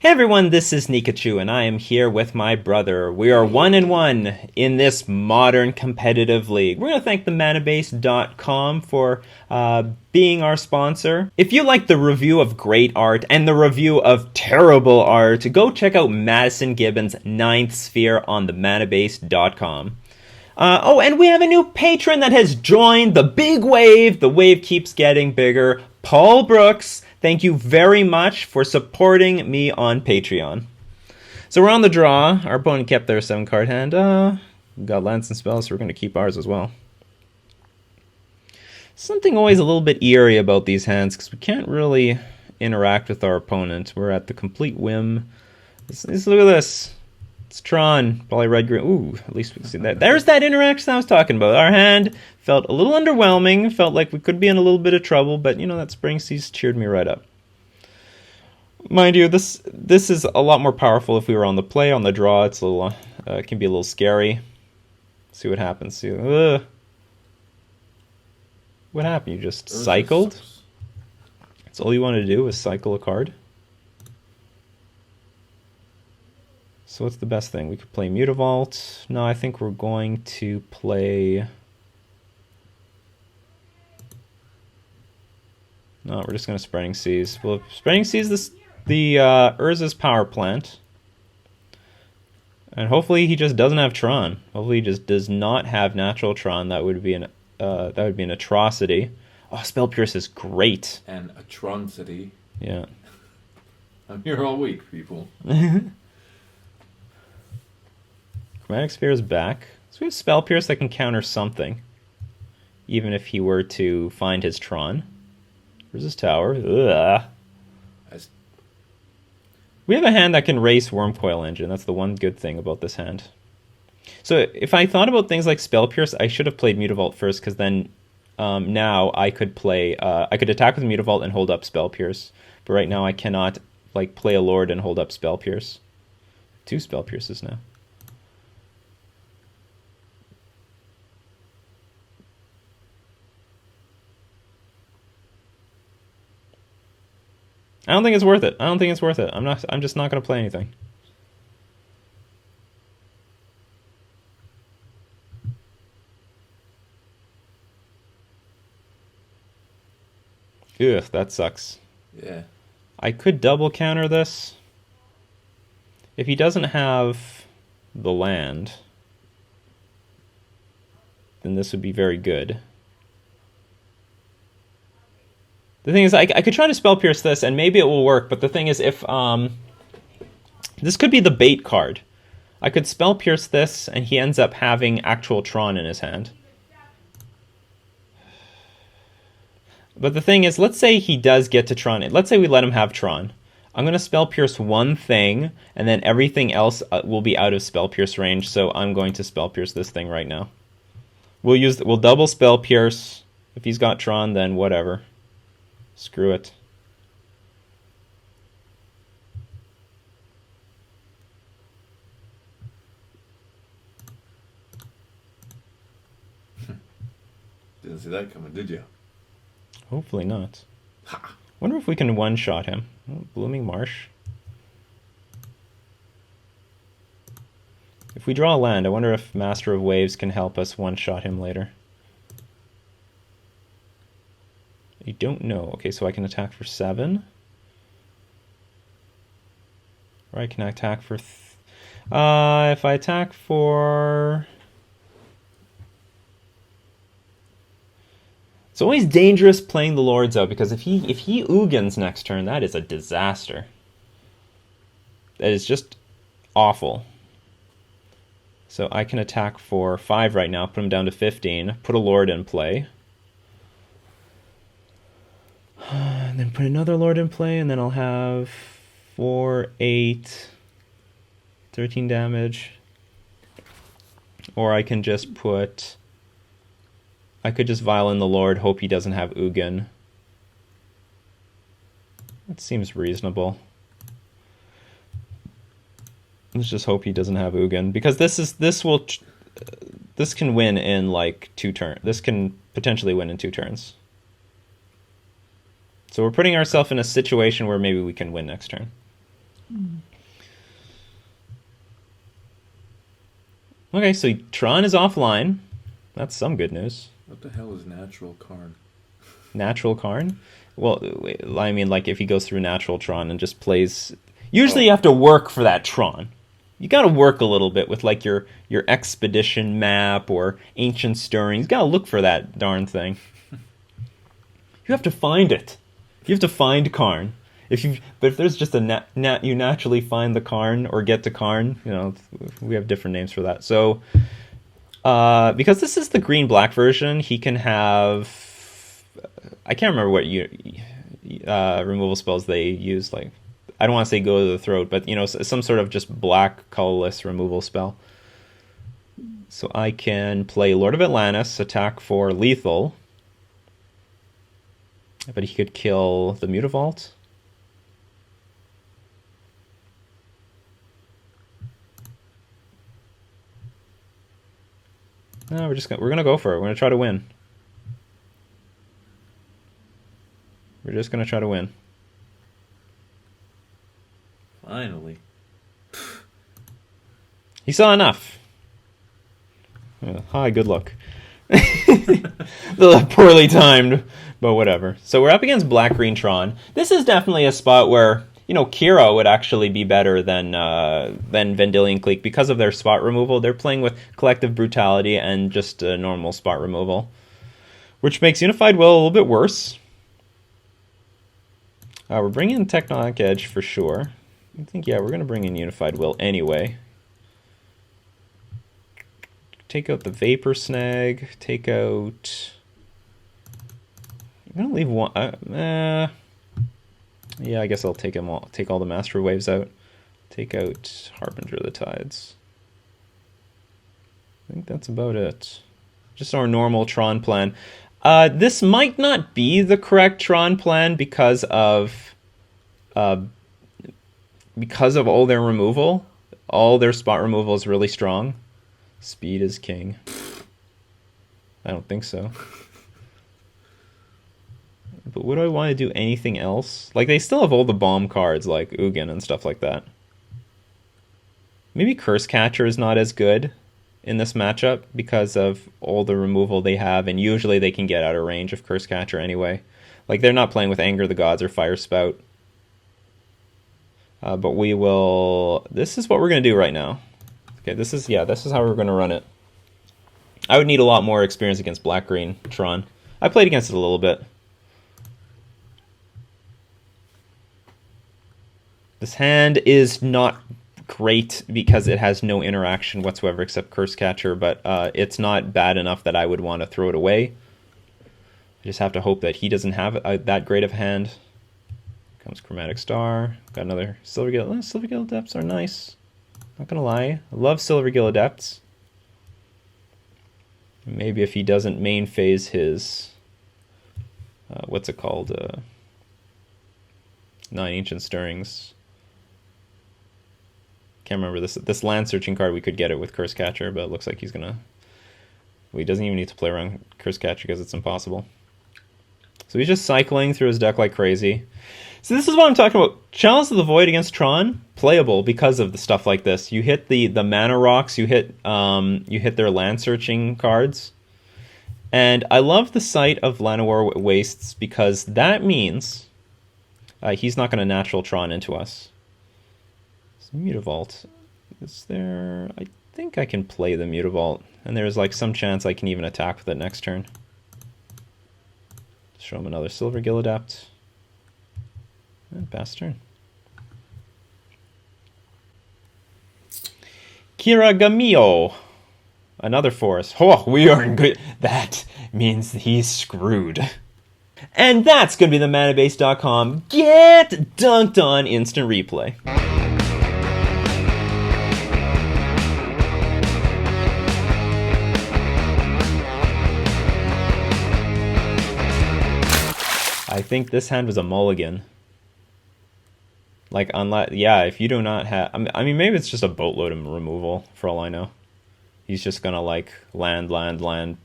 Hey everyone, this is Nikachu, and I am here with my brother. We are 1-1 in this modern competitive league. We're going to thank the manabase.com for being our sponsor. If you like the review of great art and the review of terrible art, go check out Madison Gibbons' Ninth Sphere on the manabase.com. Oh, and we have a new patron that has joined the big wave. The wave keeps getting bigger. Paul Brooks, thank you very much for supporting me on Patreon. So we're on the draw. Our opponent kept their 7-card hand. We got lands and spells, so we're going to keep ours as well. Something always a little bit eerie about these hands, because we can't really interact with our opponent. We're at the complete whim. Let's look at this. It's Tron, probably red-green. Ooh, at least we can see that. There's that interaction I was talking about. Our hand felt a little underwhelming, felt like we could be in a little bit of trouble, but you know, that Spring Seas cheered me right up. Mind you, this is a lot more powerful if we were on the play. On the draw, it's a little, it can be a little scary. See what happens. See, what happened? You just cycled? That's all you wanted to do was cycle a card? So what's the best thing? We could play Mutavault. No, I think we're going to play... No, we're just going to Spreading Seas. Well, Spreading Seas the Urza's power plant. And hopefully he just doesn't have Tron. Hopefully he just does not have natural Tron. That would be an atrocity. Oh, Spell Pierce is great. An atrocity. Yeah. I'm here all week, people. Chromatic Sphere is back. So we have Spell Pierce that can counter something. Even if he were to find his Tron. Where's his tower? Ugh. We have a hand that can race Wormcoil Engine. That's the one good thing about this hand. So if I thought about things like Spell Pierce, I should have played Mutavault first, because then now I could play... I could attack with Mutavault and hold up Spell Pierce. But right now I cannot play a Lord and hold up Spell Pierce. 2 Spell Pierces now. I don't think it's worth it. I'm just not going to play anything. Ugh, that sucks. Yeah. I could double counter this. If he doesn't have the land, then this would be very good. The thing is, I could try to Spell Pierce this, and maybe it will work, but the thing is, if... this could be the bait card. I could Spell Pierce this, and he ends up having actual Tron in his hand. But the thing is, let's say he does get to Tron. Let's say we let him have Tron. I'm going to Spell Pierce one thing, and then everything else will be out of Spell Pierce range, so I'm going to Spell Pierce this thing right now. We'll double Spell Pierce. If he's got Tron, then whatever. Screw it. Didn't see that coming, did you? Hopefully not. Ha! Wonder if we can one-shot him. Oh, Blooming Marsh. If we draw a land, I wonder if Master of Waves can help us one-shot him later. I don't know. Okay, so I can attack for 7. Or I can attack for... if I attack for... It's always dangerous playing the Lords out, because if he Ugins next turn, that is a disaster. That is just awful. So I can attack for 5 right now, put him down to 15, put a Lord in play. And then put another Lord in play, and then I'll have 4, 8, 13 damage. Or I can just put... I could just Violin the Lord, hope he doesn't have Ugin. That seems reasonable. Let's just hope he doesn't have Ugin, because this can win in like 2 turns. This can potentially win in 2 turns. So we're putting ourselves in a situation where maybe we can win next turn. Okay, so Tron is offline. That's some good news. What the hell is natural Karn? Natural Karn? Well, I mean, like, if he goes through natural Tron and just plays... Usually you have to work for that Tron. You gotta work a little bit with, like, your expedition map or ancient stirrings. You gotta look for that darn thing. You have to find it. You have to find Karn. But if there's just you naturally find the Karn or get to Karn, you know, we have different names for that. So, because this is the green-black version, he can have... I can't remember what removal spells they use. Like, I don't want to say go to the throat, but, you know, some sort of just black, colorless removal spell. So I can play Lord of Atlantis, attack for lethal. But he could kill the Mutavault. No, we're gonna go for it. We're gonna try to win. We're just gonna try to win. Finally. He saw enough. Hi, good luck. Poorly timed, but whatever. So we're up against Black-Green Tron. This is definitely a spot where, you know, Kira would actually be better than Vendilion Clique because of their spot removal. They're playing with Collective Brutality and just normal spot removal, which makes Unified Will a little bit worse. We're bringing in Tectonic Edge for sure. I think, yeah, we're going to bring in Unified Will anyway. Take out the Vapor Snag. Take out... I'm going to leave one... yeah, I guess I'll take them all. Take all the Master Waves out. Take out Harbinger of the Tides. I think that's about it. Just our normal Tron plan. This might not be the correct Tron plan because of all their removal. All their spot removal is really strong. Speed is king. I don't think so. But would I want to do anything else? Like, they still have all the bomb cards, like Ugin and stuff like that. Maybe Curse Catcher is not as good in this matchup because of all the removal they have, and usually they can get out of range of Curse Catcher anyway. Like, they're not playing with Anger of the Gods or Fire Spout. But we will... This is what we're going to do right now. Okay, this is how we're going to run it. I would need a lot more experience against Black-Green Tron. I played against it a little bit. This hand is not great because it has no interaction whatsoever except Curse Catcher, but it's not bad enough that I would want to throw it away. I just have to hope that he doesn't have that great of a hand. Comes Chromatic Star. Got another Silver Gill. Silver Gill Adepts are nice. Not gonna lie. I love Silver Gill Adepts. Maybe if he doesn't main phase his... what's it called? 9 Ancient Stirrings. Can't remember this land searching card. We could get it with Curse Catcher, but it looks like he's gonna... Well, he doesn't even need to play around Curse Catcher because it's impossible. So he's just cycling through his deck like crazy. So this is what I'm talking about. Chalice of the Void against Tron, playable because of the stuff like this. You hit the mana rocks, you hit their land searching cards. And I love the sight of Llanowar Wastes because that means he's not going to natural Tron into us. So Mutavault. Is there... I think I can play the Mutavault. And there's like some chance I can even attack with it next turn. Show him another Silver Gill Adept. And pass turn. Kiragamio. Another forest. Oh, we are in good... That means he's screwed. And that's going to be the manabase.com Get Dunked On Instant Replay. I think this hand was a mulligan. Like, unless... Yeah, if you do not have... I mean, maybe it's just a boatload of removal, for all I know. He's just gonna, like, land,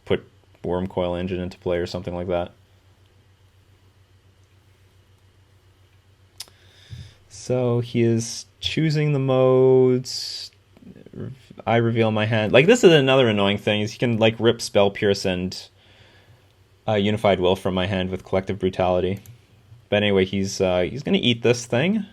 put Wormcoil Engine into play or something like that. So he is choosing the modes. I reveal my hand. Like, this is another annoying thing, is he can, like, rip Spell Pierce and Unified Will from my hand with Collective Brutality. But anyway, he's going to eat this thing,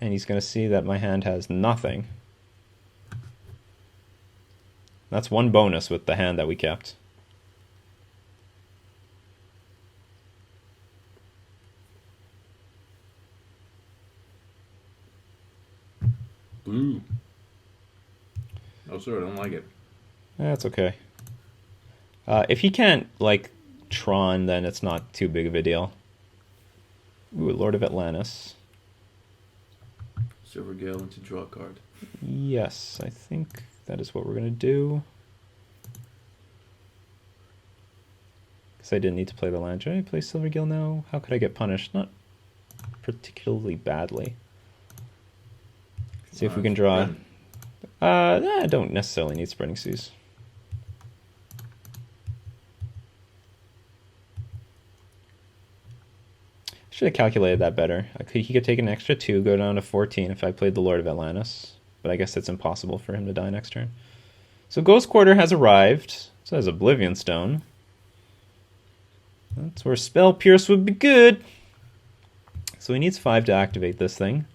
and he's going to see that my hand has nothing. That's one bonus with the hand that we kept. Blue. No, sir, I don't like it. That's okay. If he can't, like, Tron, then it's not too big of a deal. Ooh, Lord of Atlantis. Silver Gale into draw a card. Yes, I think that is what we're going to do. Because I didn't need to play the land. Should I play Silver Gale now? How could I get punished? Not particularly badly. See if we can draw. I don't necessarily need Spreading Seas. Should have calculated that better. He could take an extra 2, go down to 14 if I played the Lord of Atlantis. But I guess it's impossible for him to die next turn. So Ghost Quarter has arrived. So has Oblivion Stone. That's where Spell Pierce would be good. So he needs 5 to activate this thing.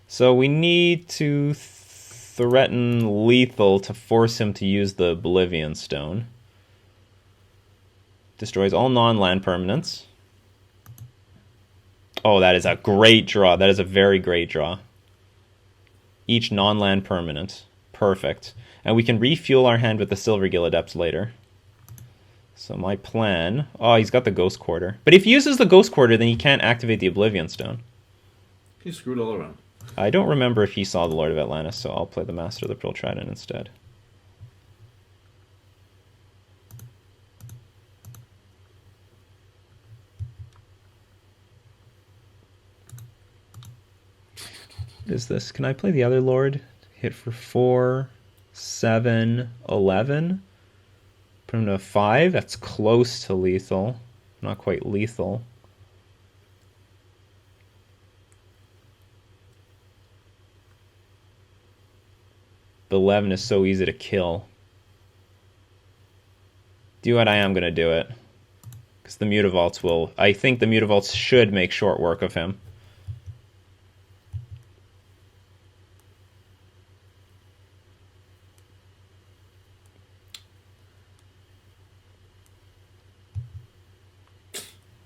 So we need to threaten lethal to force him to use the Oblivion Stone. Destroys all non-land permanents. Oh, that is a great draw. That is a very great draw. Each non-land permanent. Perfect. And we can refuel our hand with the Silvergill Adept later. So my plan... Oh, he's got the Ghost Quarter. But if he uses the Ghost Quarter, then he can't activate the Oblivion Stone. He's screwed all around. I don't remember if he saw the Lord of Atlantis, so I'll play the Master of the Pearl Trident instead. What is this? Can I play the other Lord? Hit for 4, 7, 11. Put him to 5. That's close to lethal. Not quite lethal. The 11 is so easy to kill. Do what I am going to do it. Because the Mutavaults will... I think the Mutavaults should make short work of him.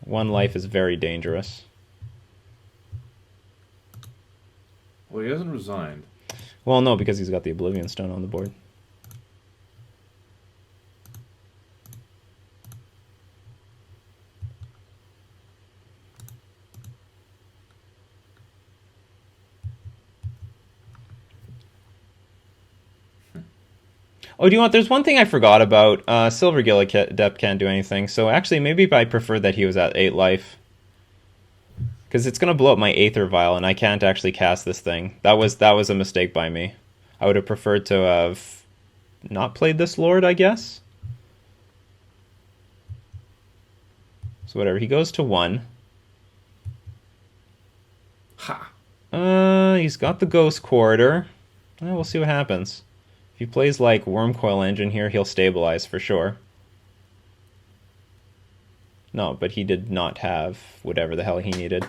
One life is very dangerous. Well, he hasn't resigned. Well, no, because he's got the Oblivion Stone on the board. Oh, do you know what? There's one thing I forgot about. Silvergill Adept can't do anything, so actually maybe I prefer that he was at 8 life. Because it's going to blow up my Aether Vial, and I can't actually cast this thing. That was a mistake by me. I would have preferred to have not played this Lord, I guess. So whatever, he goes to 1. Ha! He's got the Ghost Quarter. We'll see what happens. If he plays like Wormcoil Engine here, he'll stabilize for sure. No, but he did not have whatever the hell he needed.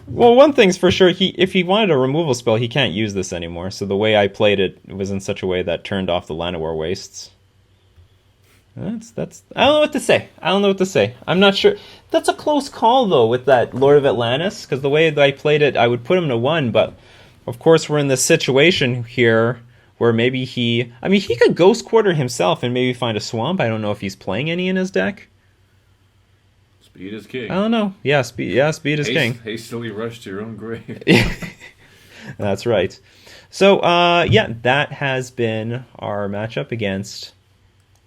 Well, one thing's for sure, if he wanted a removal spell, he can't use this anymore. So the way I played it was in such a way that turned off the Llanowar Wastes. That's I don't know what to say. I'm not sure. That's a close call, though, with that Lord of Atlantis, because the way that I played it, I would put him to 1, but of course we're in this situation here where maybe he could Ghost Quarter himself and maybe find a swamp. I don't know if he's playing any in his deck. Speed is king. I don't know. Yeah, speed is king. Hastily rush to your own grave. That's right. So, yeah, that has been our matchup against...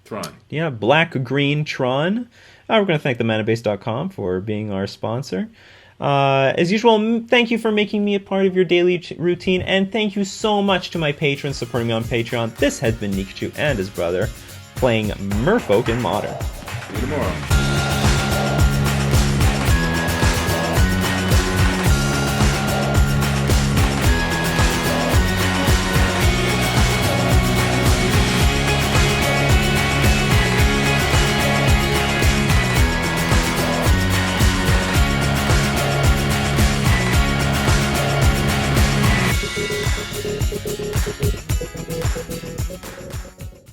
Tron. Yeah, black-green Tron. We're going to thank themanabase.com for being our sponsor. As usual, thank you for making me a part of your daily routine, and thank you so much to my patrons supporting me on Patreon. This has been Nikachu and his brother playing Merfolk in Modern. See you tomorrow.